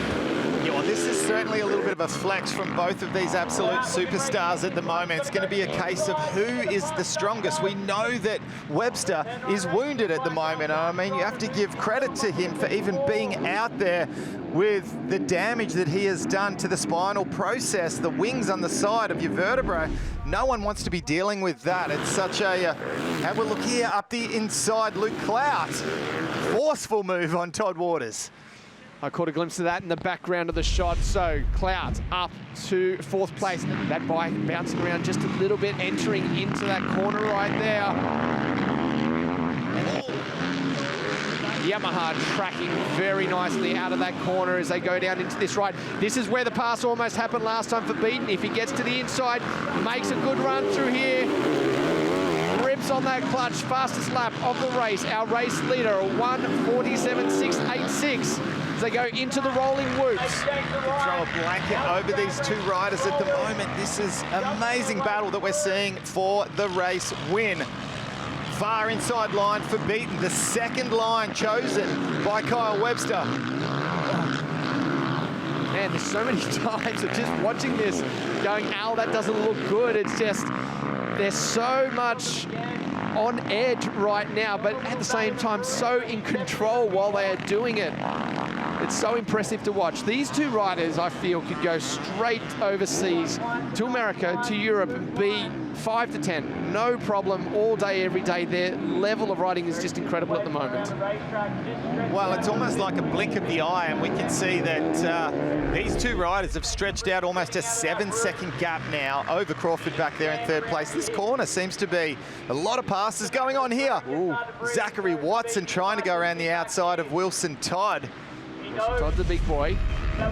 Yeah, well, this is certainly a little bit of a flex from both of these absolute superstars at the moment. It's going to be a case of who is the strongest. We know that Webster is wounded at the moment. I mean, you have to give credit to him for even being out there with the damage that he has done to the spinal process, the wings on the side of your vertebrae. No one wants to be dealing with that. It's such a, have a look here up the inside, Luke Clout. Forceful move on Todd Waters. I caught a glimpse of that in the background of the shot. So Clout up to 4th place. That bike bouncing around just a little bit, entering into that corner right there. Yamaha tracking very nicely out of that corner as they go down into this ride. This is where the pass almost happened last time for Beaton. If he gets to the inside, makes a good run through here. Grips on that clutch, fastest lap of the race. Our race leader, a 1:47.686. as they go into the rolling whoops. Throw a blanket over these two riders at the moment. This is an amazing battle that we're seeing for the race win. Far inside line for Beaton, the second line chosen by Kyle Webster. Man, there's so many times of just watching this going, Al, that doesn't look good. It's just, there's so much on edge right now, but at the same time, so in control while they are doing it. It's so impressive to watch. These two riders, I feel, could go straight overseas to America, to Europe, and be 5 to 10. No problem, all day, every day. Their level of riding is just incredible at the moment. Well, it's almost like a blink of the eye, and we can see that these two riders have stretched out almost a 7-second gap now over Crawford back there in third place. This corner seems to be a lot of passes going on here. Ooh. Zachary Watson trying to go around the outside of Wilson Todd. Todd's a big boy.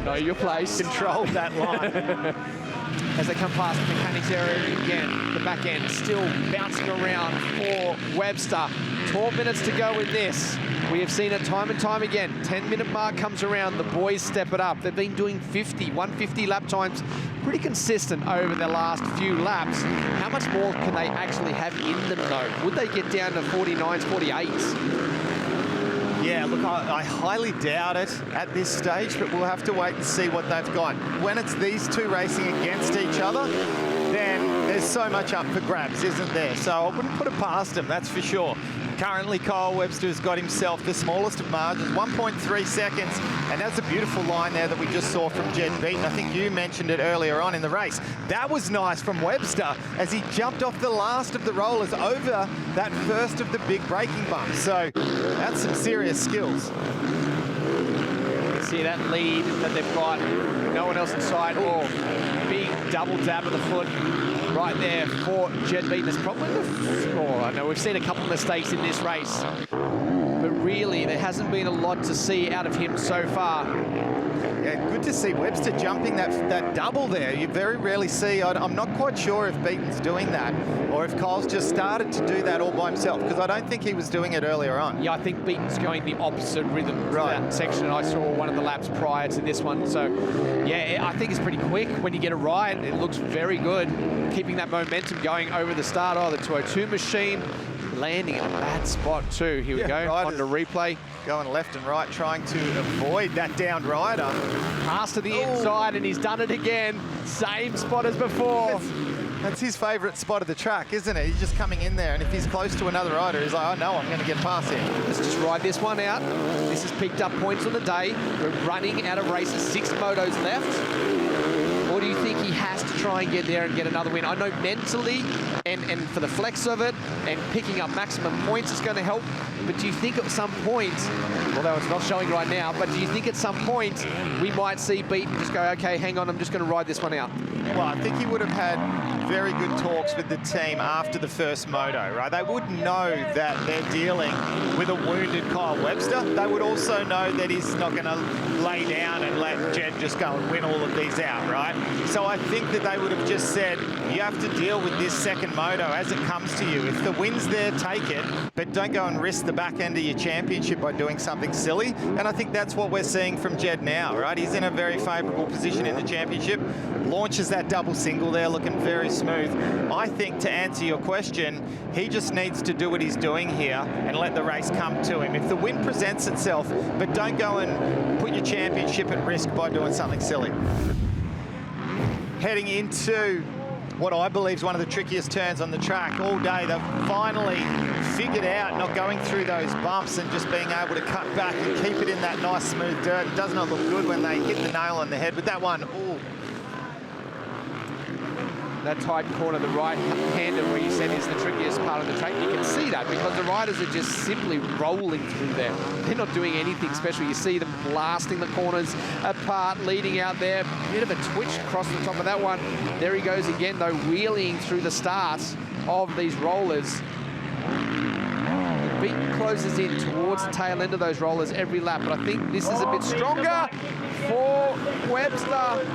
Know your place. Control that line. As they come past the mechanics area again, the back end still bouncing around for Webster. 12 minutes to go in this. We have seen it time and time again. 10-minute mark comes around, the boys step it up. They've been doing 150 lap times, pretty consistent over their last few laps. How much more can they actually have in them though? Would they get down to 49s, 48s? Yeah, look, I highly doubt it at this stage, but we'll have to wait and see what they've got. When it's these two racing against each other, then there's so much up for grabs, isn't there? So I wouldn't put it past them, that's for sure. Currently, Kyle Webster has got himself the smallest of margins, 1.3 seconds, and that's a beautiful line there that we just saw from Jed Beaton. I think you mentioned it earlier on in the race. That was nice from Webster as he jumped off the last of the rollers over that first of the big braking bumps. So that's some serious skills. See that lead that they've got, no one else inside. Oh, big double dab of the foot right there for Jed Beaton. It's probably I know we've seen a couple of mistakes in this race, but really there hasn't been a lot to see out of him so far. Yeah, good to see Webster jumping that double there. You very rarely see. I'm not quite sure if Beaton's doing that or if Kyle's just started to do that all by himself, because I don't think he was doing it earlier on. Yeah, I think Beaton's going the opposite rhythm to that section. I saw one of the laps prior to this one. So, yeah, I think it's pretty quick when you get it right. It looks very good, keeping that momentum going over the start. Oh, the 202 machine landing in a bad spot too. Here we go, on the replay. Going left and right, trying to avoid that downed rider. Pass to the inside, and he's done it again. Same spot as before. That's his favourite spot of the track, isn't it? He's just coming in there, and if he's close to another rider, he's like, oh no, I'm going to get past him. Let's just ride this one out. This has picked up points on the day. We're running out of races, 6 motos left. Or do you think he has to try and get there and get another win? I know mentally and for the flex of it and picking up maximum points is going to help, but do you think at some point, although it's not showing right now, but do you think at some point we might see Beaton just go, okay, hang on, I'm just going to ride this one out? Well, I think he would have had very good talks with the team after the first moto, right? They would know that they're dealing with a wounded Kyle Webster. They would also know that he's not going to lay down and let Jed just go and win all of these out, right? So I think that they would have just said, you have to deal with this second moto as it comes to you. If the win's there, take it, but don't go and risk the back end of your championship by doing something silly. And I think that's what we're seeing from Jed now, right? He's in a very favourable position in the championship, launches that double single there, looking very smooth. I think, to answer your question, he just needs to do what he's doing here and let the race come to him. If the win presents itself, but don't go and put your championship at risk by doing something silly. Heading into what I believe is one of the trickiest turns on the track all day. They've finally figured out not going through those bumps and just being able to cut back and keep it in that nice smooth dirt. It does not look good when they hit the nail on the head with that one. Ooh. That tight corner, the right-hander where you said is the trickiest part of the track. You can see that because the riders are just simply rolling through there. They're not doing anything special. You see them blasting the corners apart, leading out there. Bit of a twitch across the top of that one. There he goes again, though, wheeling through the starts of these rollers. Beaton closes in towards the tail end of those rollers every lap, but I think this is a bit stronger for Webster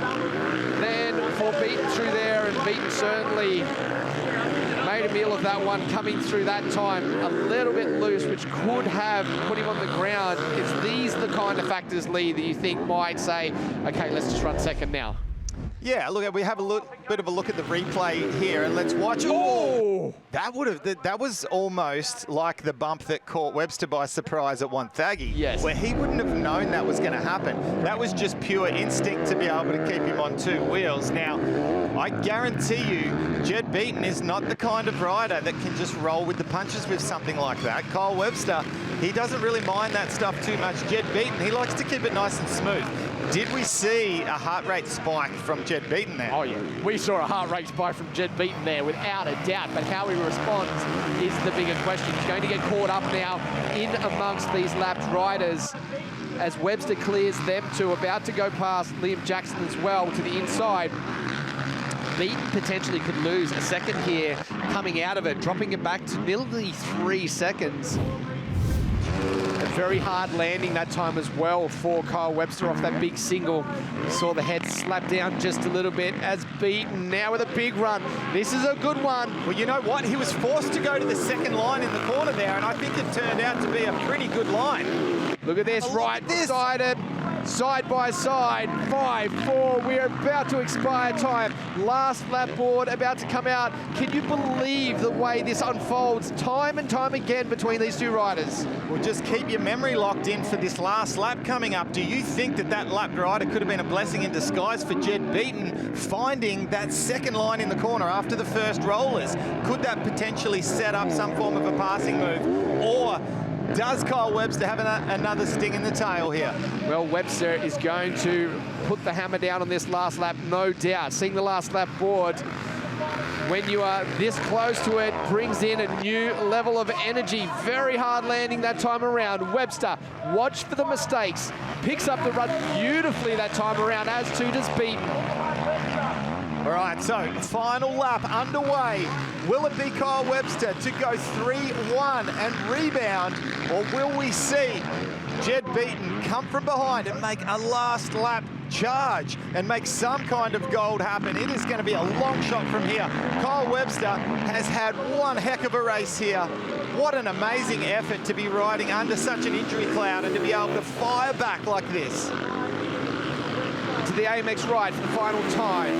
than for Beaton through there, and Beaton certainly made a meal of that one coming through that time. A little bit loose, which could have put him on the ground. Is these the kind of factors, Lee, that you think might say, okay, let's just run second now? Yeah, look, we have a bit of a look at the replay here, and let's watch. Oh, that was almost like the bump that caught Webster by surprise at Wonthaggi. Yes. Where he wouldn't have known that was going to happen. That was just pure instinct to be able to keep him on two wheels. Now, I guarantee you, Jed Beaton is not the kind of rider that can just roll with the punches with something like that. Kyle Webster, he doesn't really mind that stuff too much. Jed Beaton, he likes to keep it nice and smooth. Did we see a heart rate spike from Jed Beaton there? Oh, yeah. We saw a heart rate spike from Jed Beaton there, without a doubt. But how he responds is the bigger question. He's going to get caught up now in amongst these lapped riders as Webster clears them two, about to go past Liam Jackson as well to the inside. Beaton potentially could lose a second here coming out of it, dropping it back to nearly 3 seconds. A very hard landing that time as well for Kyle Webster off that big single. You saw the head slap down just a little bit as Beaton now with a big run. This is a good one. Well, you know what? He was forced to go to the second line in the corner there, and I think it turned out to be a pretty good line. Look at this, right-sided, side by side, 5-4. We're about to expire time. Last lap board about to come out. Can you believe the way this unfolds time and time again between these two riders? Well, just keep your memory locked in for this last lap coming up. Do you think that that lapped rider could have been a blessing in disguise for Jed Beaton, finding that second line in the corner after the first rollers? Could that potentially set up some form of a passing move? Or does Kyle Webster have another sting in the tail here? Well, Webster is going to put the hammer down on this last lap, no doubt. Seeing the last lap board, when you are this close to it, brings in a new level of energy. Very hard landing that time around. Webster, watch for the mistakes. Picks up the run beautifully that time around, as too does Beaton. All right, so final lap underway. Will it be Kyle Webster to go 3-1 and rebound, or will we see Jed Beaton come from behind and make a last lap charge and make some kind of gold happen? It is going to be a long shot from here. Kyle Webster has had one heck of a race here. What an amazing effort to be riding under such an injury cloud and to be able to fire back like this. To the AMX ride for the final time.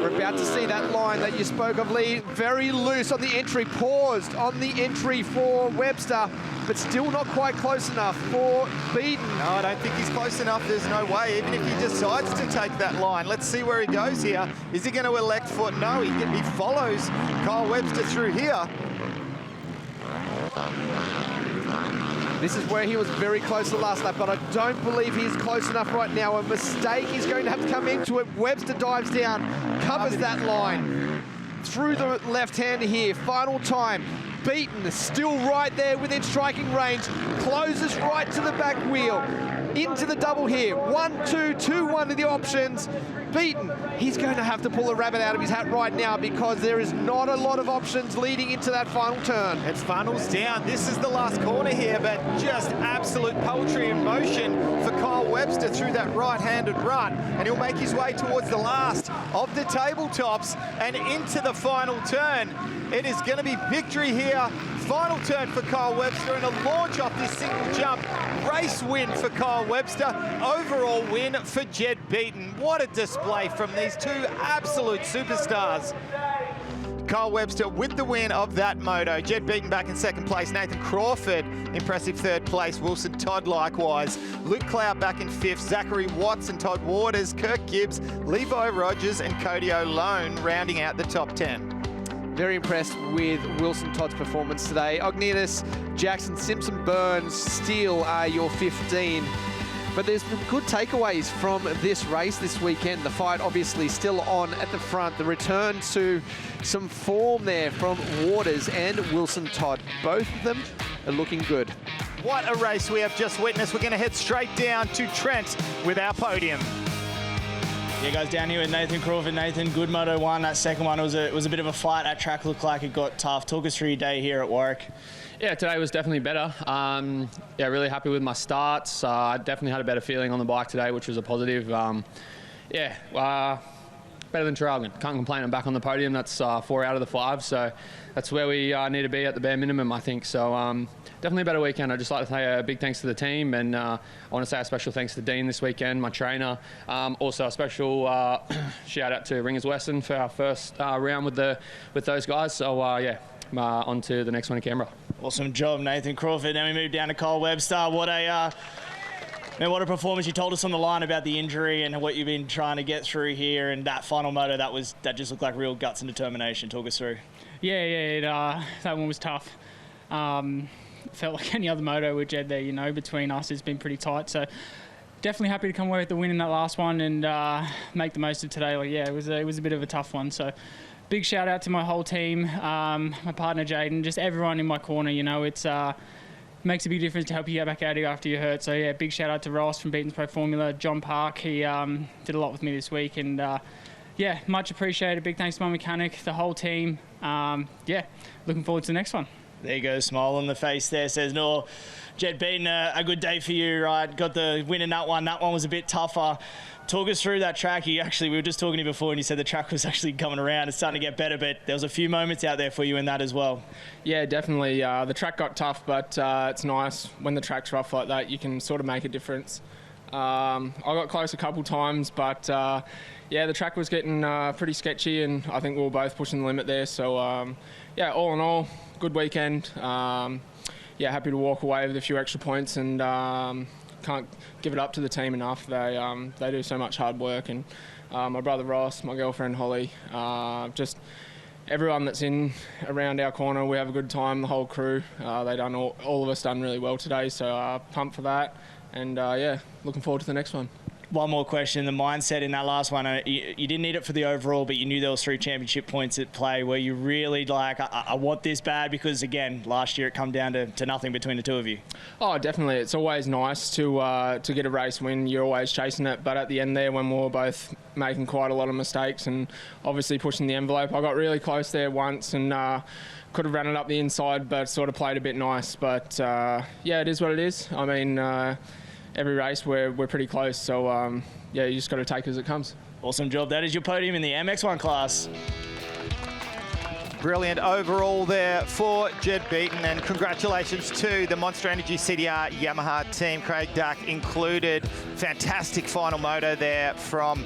We're about to see that line that you spoke of, Lee. Very loose on the entry, paused on the entry for Webster, but still not quite close enough for Beaton. No, I don't think he's close enough. There's no way, even if he decides to take that line. Let's see where he goes here. Is he going to elect foot? No, he follows Kyle Webster through here. This is where he was very close to the last lap, but I don't believe he's close enough right now. A mistake is going to have to come into it. Webster dives down, covers that line through the left-hander here. Final time. Beaton is still right there within striking range. Closes right to the back wheel. Into the double here. 1-2, 2-1 to the options. Beaton, he's going to have to pull a rabbit out of his hat right now because there is not a lot of options leading into that final turn. It funnels down. This is the last corner here, but just absolute poetry in motion for Kyle Webster through that right-handed run. And he'll make his way towards the last of the tabletops and into the final turn. It is going to be victory here. Final turn for Kyle Webster and a launch off this single jump. Race win for Kyle Webster. Overall win for Jed Beaton. What a display from these two absolute superstars. Kyle Webster with the win of that moto. Jed Beaton back in second place. Nathan Crawford, impressive third place. Wilson Todd likewise. Luke Cloud back in fifth. Zachary Watson, Todd Waters, Kirk Gibbs, Levi Rogers and Cody O'Lone rounding out the top 10. Very impressed with Wilson Todd's performance today. Ognitas, Jackson, Simpson, Burns, Steele are your 15. But there's some good takeaways from this race this weekend. The fight obviously still on at the front. The return to some form there from Waters and Wilson Todd. Both of them are looking good. What a race we have just witnessed. We're going to head straight down to Trent with our podium. Yeah, guys, down here with Nathan Crawford. Nathan, good Moto1. That second one was a bit of a fight. That track looked like it got tough. Talk us through your day here at Warwick. Yeah, today was definitely better. Yeah, really happy with my starts. I definitely had a better feeling on the bike today, which was a positive. better than Traralgon. Can't complain. I'm back on the podium. That's 4 out of the 5, so that's where we need to be at the bare minimum, I think. So definitely a better weekend. I'd just like to say a big thanks to the team, and I want to say a special thanks to Dean this weekend, my trainer. Also a special shout out to Ringers Western for our first round with those guys. So yeah, on to the next one in Canberra. Awesome job, Nathan Crawford. Now we move down to Kyle Webster. What a performance. You told us on the line about the injury and what you've been trying to get through here, and that final moto, that just looked like real guts and determination. Talk us through. Yeah, that one was tough. Felt like any other moto with Jed there, you know, between us it's been pretty tight. So definitely happy to come away with the win in that last one and make the most of today. Like, yeah, it was a bit of a tough one. So big shout out to my whole team, my partner Jaden, just everyone in my corner. You know, it's makes a big difference to help you get back out here after you're hurt. So yeah, big shout out to Ross from Beaton's Pro Formula, John Park. He did a lot with me this week, and yeah, much appreciated. Big thanks to my mechanic, the whole team. Yeah, looking forward to the next one. There you go, smile on the face there, says no. Jed Beaton, a good day for you, right? Got the win in that one. That one was a bit tougher. Talk us through that track. We were just talking to you before, and you said the track was actually coming around. It's starting to get better, but there was a few moments out there for you in that as well. Yeah, definitely. The track got tough, but it's nice when the track's rough like that. You can sort of make a difference. I got close a couple times, but yeah, the track was getting pretty sketchy, and I think we were both pushing the limit there. So yeah, all in all, good weekend. Yeah, happy to walk away with a few extra points, and can't give it up to the team enough. They do so much hard work, and my brother Ross, my girlfriend Holly, just everyone that's in around our corner, we have a good time. The whole crew, all of us done really well today, so pumped for that, and yeah, looking forward to the next one. One more question. The mindset in that last one, you didn't need it for the overall, but you knew there was 3 championship points at play. Were you really like, I want this bad? Because again, last year it come down to nothing between the two of you. Oh, definitely. It's always nice to get a race win. You're always chasing it. But at the end there, when we were both making quite a lot of mistakes and obviously pushing the envelope, I got really close there once and could have run it up the inside, but sort of played a bit nice. But yeah, it is what it is. I mean, every race we're pretty close, so yeah, you just got to take it as it comes. Awesome job. That is your podium in the MX1 class. Brilliant overall there for Jed Beaton, and congratulations to the Monster Energy CDR Yamaha team, Craig Duck included. Fantastic final moto there from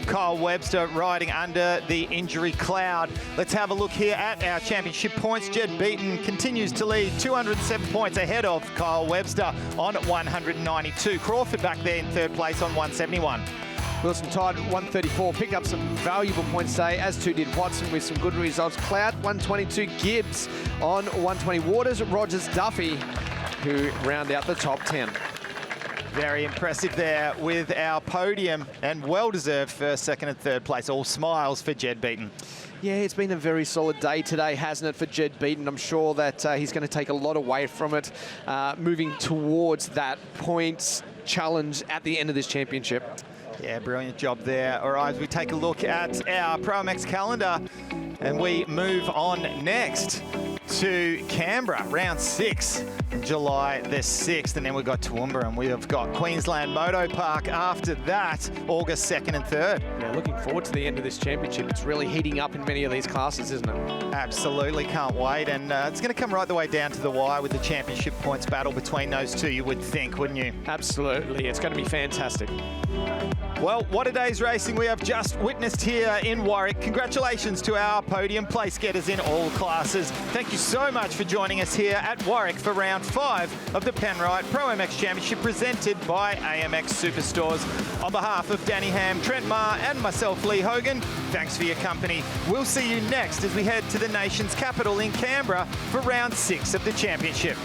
Kyle Webster, riding under the injury cloud. Let's have a look here at our championship points. Jed Beaton continues to lead, 207 points ahead of Kyle Webster on 192. Crawford back there in third place on 171. Wilson tied at 134, picked up some valuable points today, as too did Watson with some good results. Cloud 122, Gibbs on 120. Waters, Rogers, Duffy, who round out the top 10. Very impressive there with our podium, and well-deserved first, second and third place. All smiles for Jed Beaton. Yeah, it's been a very solid day today, hasn't it, for Jed Beaton? I'm sure that he's going to take a lot away from it, moving towards that points challenge at the end of this championship. Yeah, brilliant job there. All right, we take a look at our ProMX calendar, and we move on next to Canberra, round 6, July the 6th, and then we've got Toowoomba, and we have got Queensland Moto Park after that, August 2nd and 3rd. Yeah, looking forward to the end of this championship. It's really heating up in many of these classes, isn't it? Absolutely, can't wait, and it's going to come right the way down to the wire with the championship points battle between those two, you would think, wouldn't you? Absolutely, it's going to be fantastic. Well, what a day's racing we have just witnessed here in Warwick. Congratulations to our podium place getters in all classes. Thank you so much for joining us here at Warwick for round 5 of the Penrite ProMX Championship presented by AMX Superstores. On behalf of Danny Ham, Trent Maher and myself, Lee Hogan, thanks for your company. We'll see you next as we head to the nation's capital in Canberra for round 6 of the championship.